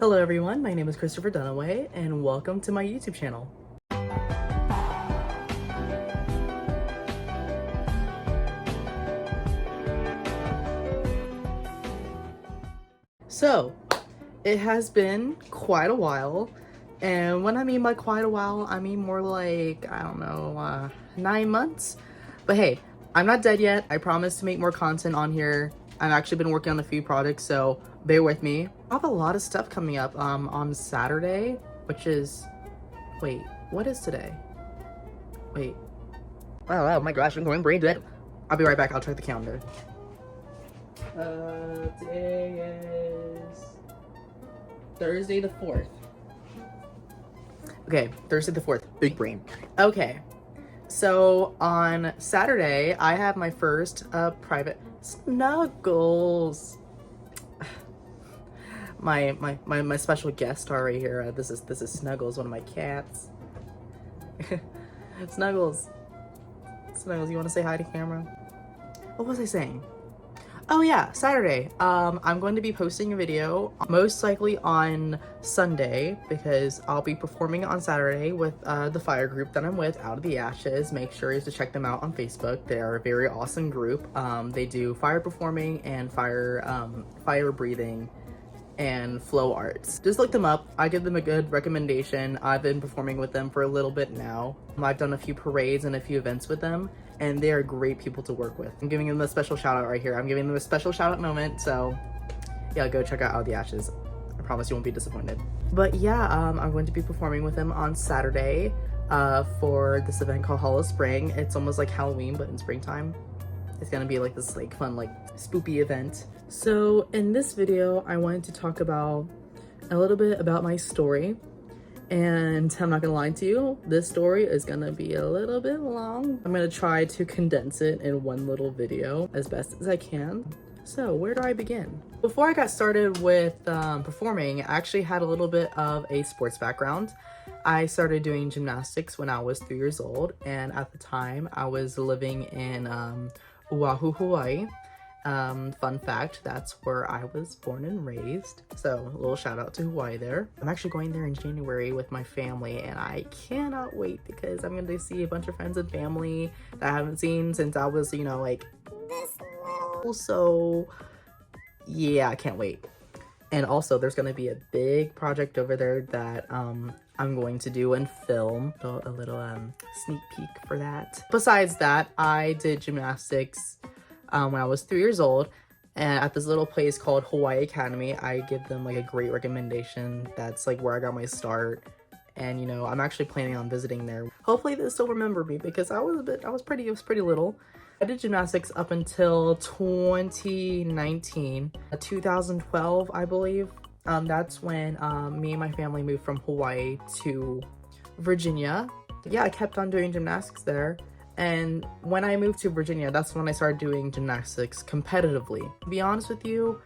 Hello everyone, my name is Christopher Dunaway and welcome to my YouTube channel. So, it has been quite a while, and when I mean by quite a while, I mean more like, I don't know, 9 months? But hey, I'm not dead yet. I promise to make more content on here. I've actually been working on a few projects, so bear with me. I have a lot of stuff coming up on Saturday, which is, wait, what is today? Wait. Oh my gosh, I'm going brain dead. I'll be right back, I'll check the calendar. Today is Thursday the 4th. Okay, Thursday the 4th. Big brain. Okay, so on Saturday, I have my first private Snuggles. My special guest star right here. This is Snuggles, one of my cats. Snuggles. Snuggles, you want to say hi to camera? What was I saying? Oh yeah, Saturday. I'm going to be posting a video, most likely on Sunday, because I'll be performing on Saturday with the fire group that I'm with, Out of the Ashes. Make sure to check them out on Facebook. They are a very awesome group. They do fire performing and fire breathing and flow arts. Just look them up. I give them a good recommendation. I've been performing with them for a little bit now. I've done a few parades and a few events with them, and they are great people to work with. I'm giving them a special shout out right here. I'm giving them a special shout out moment, so yeah, go check out the Ashes. I promise you won't be disappointed. But yeah, I'm going to be performing with them on Saturday for this event called Hollow Spring. It's almost like Halloween, but in springtime. It's gonna be like this fun spoopy event. So in this video, I wanted to talk about a little bit about my story. And I'm not gonna lie to you, this story is gonna be a little bit long. I'm gonna try to condense it in one little video as best as I can. So where do I begin? Before I got started with performing, I actually had a little bit of a sports background. I started doing gymnastics when I was 3 years old, and at the time I was living in Oahu, Hawaii. Fun fact, that's where I was born and raised. So a little shout out to Hawaii there. I'm actually going there in January with my family, and I cannot wait because I'm going to see a bunch of friends and family that I haven't seen since I was, you know, like this little. So yeah, I can't wait. And also there's going to be a big project over there that I'm going to do and film. So a little sneak peek for that. Besides that, I did gymnastics when I was 3 years old, and at this little place called Hawaii Academy. I give them a great recommendation. That's where I got my start, and you know, I'm actually planning on visiting there. Hopefully they still remember me because I was pretty little. I did gymnastics up until 2019, 2012, I believe. That's when me and my family moved from Hawaii to Virginia. Yeah, I kept on doing gymnastics there. And when I moved to Virginia, that's when I started doing gymnastics competitively. To be honest with you,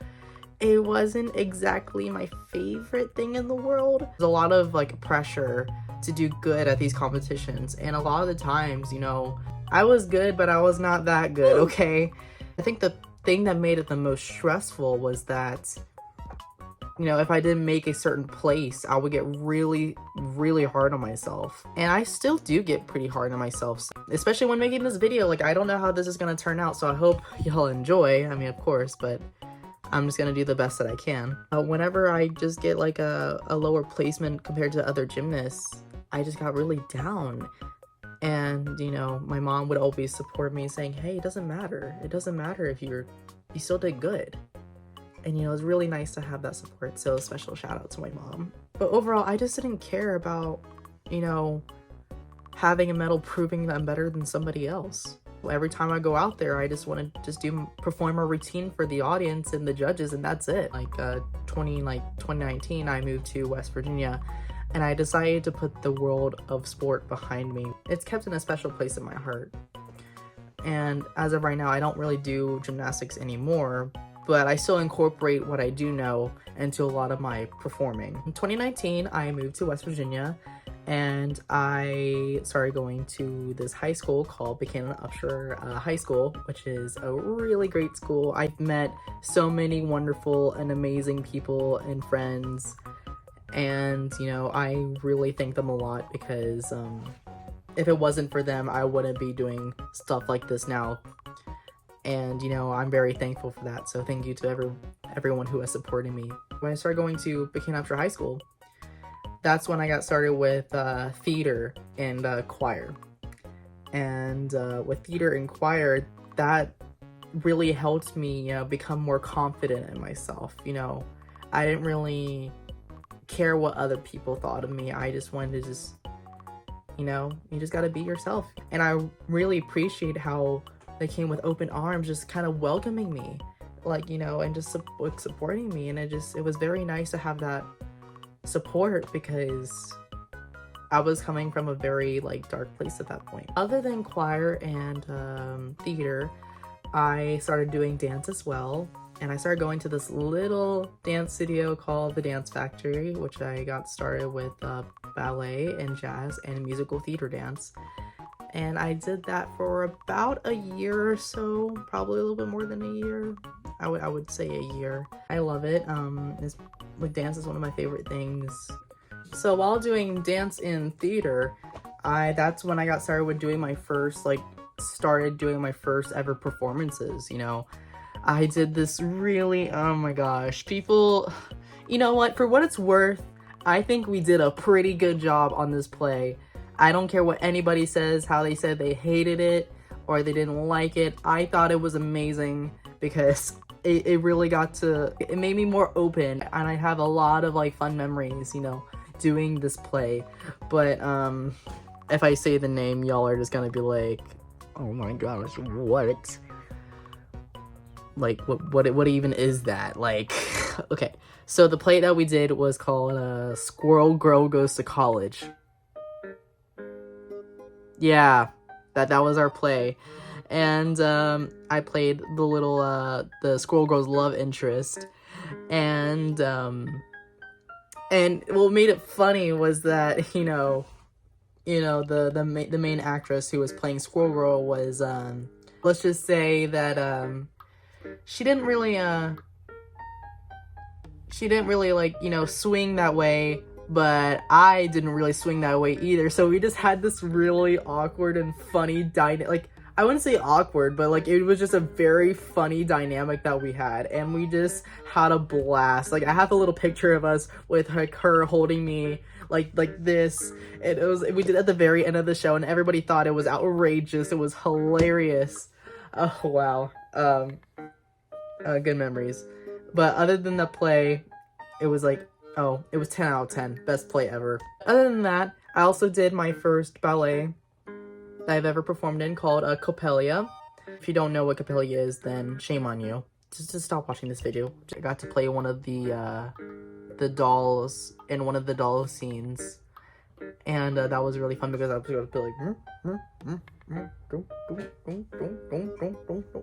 it wasn't exactly my favorite thing in the world. There's a lot of pressure to do good at these competitions. And a lot of the times, you know, I was good, but I was not that good, okay? I think the thing that made it the most stressful was that, you know, if I didn't make a certain place, I would get really hard on myself. And I still do get pretty hard on myself, especially when making this video. I don't know how this is gonna turn out, so I hope y'all enjoy. I mean, of course, but I'm just gonna do the best that I can. Whenever I just get a lower placement compared to other gymnasts, I just got really down. And, you know, my mom would always support me saying, hey, it doesn't matter. It doesn't matter if you still did good. And, you know, it's really nice to have that support. So a special shout out to my mom. But overall, I just didn't care about, you know, having a medal proving that I'm better than somebody else. Every time I go out there, I just want to perform a routine for the audience and the judges, and that's it. 2019, I moved to West Virginia, and I decided to put the world of sport behind me. It's kept in a special place in my heart. And as of right now, I don't really do gymnastics anymore, but I still incorporate what I do know into a lot of my performing. In 2019, I moved to West Virginia, and I started going to this high school called Buchanan Upshur High School, which is a really great school. I've met so many wonderful and amazing people and friends, And, you know, I really thank them a lot because if it wasn't for them, I wouldn't be doing stuff like this now. And, you know, I'm very thankful for that. So thank you to everyone who has supported me. When I started going to Pekin after high school, that's when I got started with theater and choir. And with theater and choir, that really helped me, you know, become more confident in myself. You know, I didn't really care what other people thought of me. I just wanted to just, you know, you just gotta be yourself. And I really appreciate how they came with open arms, just kind of welcoming me, like, you know, and just supporting me. And it was very nice to have that support because I was coming from a very like dark place at that point. Other than choir and theater, I started doing dance as well. And I started going to this little dance studio called the Dance Factory, which I got started with ballet and jazz and musical theater dance. And I did that for about a year or so, probably a little bit more than a year. I would say a year. I love it. Dance is one of my favorite things. So while doing dance in theater, that's when I got started with doing my first ever performances, you know. I did this really, oh my gosh, people, you know what, for what it's worth, I think we did a pretty good job on this play. I don't care what anybody says, how they said they hated it or they didn't like it. I thought it was amazing because it really it made me more open, and I have a lot of like fun memories, you know, doing this play. But if I say the name, y'all are just gonna be like, oh my gosh, what? Like, what even is that? Like, okay, so the play that we did was called Squirrel Girl Goes to College. Yeah, that was our play. And I played the Squirrel Girl's love interest. And what made it funny was that, you know, the main actress who was playing Squirrel Girl was, let's just say that she didn't really like, you know, swing that way, but I didn't really swing that way either. So we just had this really awkward and funny like, I wouldn't say awkward, but like it was just a very funny dynamic that we had, and we just had a blast. Like, I have a little picture of us with like her holding me like this. We did it at the very end of the show, and everybody thought it was outrageous. It was hilarious. Oh wow. Good memories. But other than the play, it was like, it was 10 out of 10. Best play ever. Other than that, I also did my first ballet that I've ever performed in called Coppelia. If you don't know what Coppelia is, then shame on you. Just stop watching this video. I got to play one of the dolls in one of the doll scenes. And that was really fun because I was going to be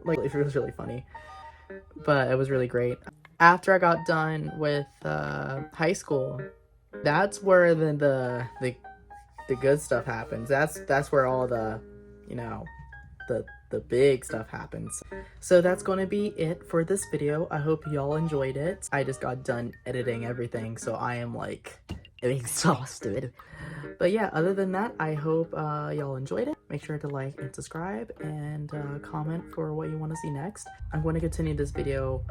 like, it was really funny. But it was really great. After I got done with high school, that's where the good stuff happens. That's where all the, you know, the big stuff happens. So that's going to be it for this video. I hope y'all enjoyed it. I just got done editing everything, so I am like exhausted. But yeah, other than that, I hope y'all enjoyed it. Make sure to like and subscribe and comment for what you want to see next. I'm going to continue this video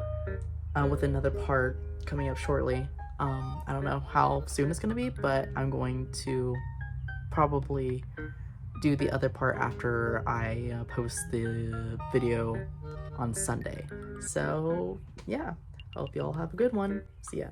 with another part coming up shortly. I don't know how soon it's going to be, but I'm going to probably do the other part after I post the video on Sunday. So yeah, hope y'all have a good one. See ya.